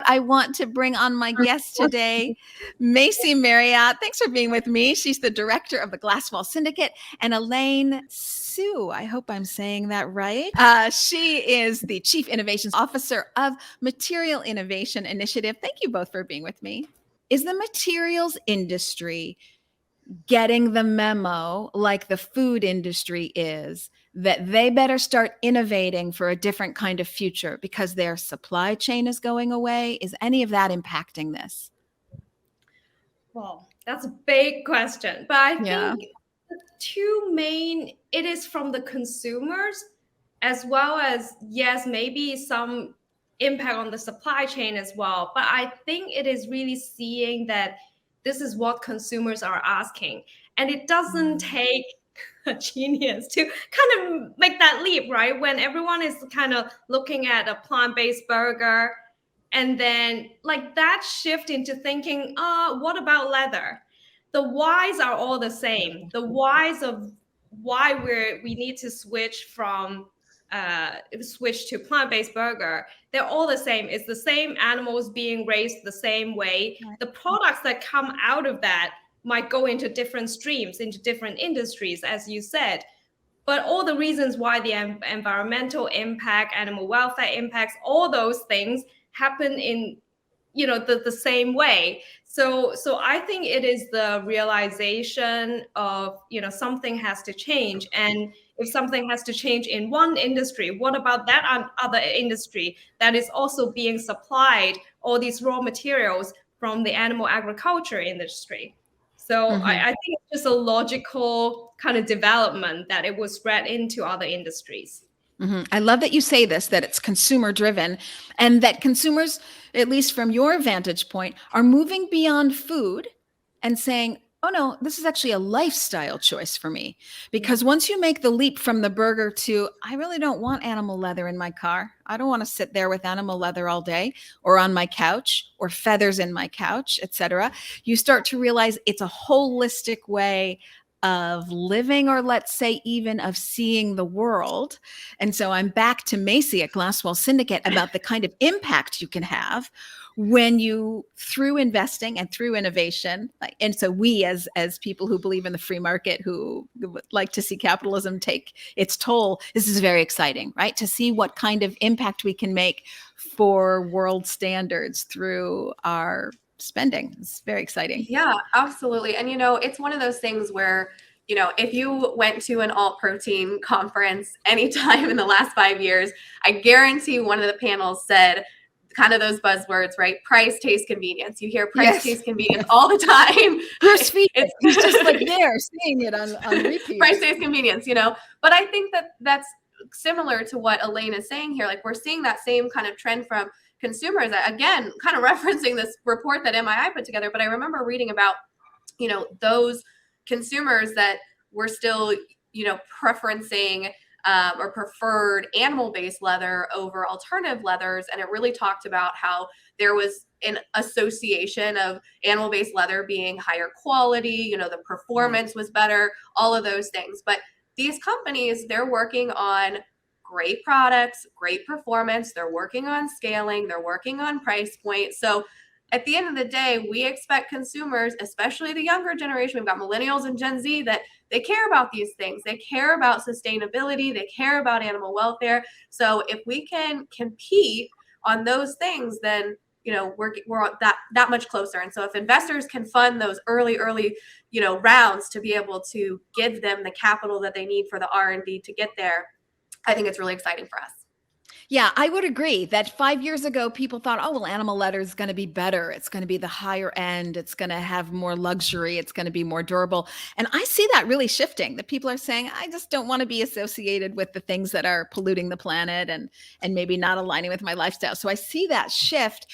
I want to bring on my guest today, Macy Marriott. Thanks for being with me. She's the director of the GlassWall Syndicate, and Elaine Sue. I hope I'm saying that right. She is the Chief Innovations Officer of Material Innovation Initiative. Thank you both for being with me. Is the materials industry getting the memo like the food industry is, that they better start innovating for a different kind of future because their supply chain is going away? Is any of that impacting this? Well, that's a big question, but I think the two main, it is from the consumers as well as, yes, maybe some impact on the supply chain as well. But I think it is really seeing that this is what consumers are asking. And it doesn't take a genius to kind of make that leap, right? When everyone is kind of looking at a plant-based burger, and then like that shift into thinking, what about leather? The whys are all the same. The whys of why we need to switch to plant-based burger, they're all the same. It's the same animals being raised the same way. The products that come out of that might go into different streams, into different industries, as you said. But all the reasons why the environmental impact, animal welfare impacts, all those things happen in the same way. So I think it is the realization of something has to change. And if something has to change in one industry, what about that other industry that is also being supplied all these raw materials from the animal agriculture industry? So I think it's just a logical kind of development that it will spread into other industries. I love that you say this, that it's consumer driven, and that consumers, at least from your vantage point, are moving beyond food and saying, oh no, this is actually a lifestyle choice for me. Because once you make the leap from the burger to, I really don't want animal leather in my car. I don't want to sit there with animal leather all day or on my couch or feathers in my couch, etc. You start to realize it's a holistic way of living, or let's say even of seeing the world. And so I'm back to Macy at GlassWall Syndicate about the kind of impact you can have when you, through investing and through innovation, and so we as people who believe in the free market, who like to see capitalism take its toll, this is very exciting, right? To see what kind of impact we can make for world standards through our spending. It's very exciting. Yeah, absolutely. And, it's one of those things where, if you went to an alt protein conference anytime in the last 5 years, I guarantee one of the panels said kind of those buzzwords, right? Price, taste, convenience. You hear price, taste, convenience all the time. Bruce Feedback. He's just like there saying it on repeat. Price, taste, convenience, But I think that's similar to what Elaine is saying here. Like, we're seeing that same kind of trend from consumers, again, kind of referencing this report that MII put together. But I remember reading about, those consumers that were still, preferencing or preferred animal-based leather over alternative leathers. And it really talked about how there was an association of animal-based leather being higher quality, the performance was better, all of those things. But these companies, they're working on great products, great performance. They're working on scaling. They're working on price point. So at the end of the day, we expect consumers, especially the younger generation, we've got millennials and Gen Z, that they care about these things. They care about sustainability. They care about animal welfare. So if we can compete on those things, then we're that much closer. And so if investors can fund those early rounds to be able to give them the capital that they need for the R&D to get there, I think it's really exciting for us. Yeah, I would agree that 5 years ago, people thought, oh, well, animal leather is going to be better. It's going to be the higher end. It's going to have more luxury. It's going to be more durable. And I see that really shifting, that people are saying, I just don't want to be associated with the things that are polluting the planet and maybe not aligning with my lifestyle. So I see that shift.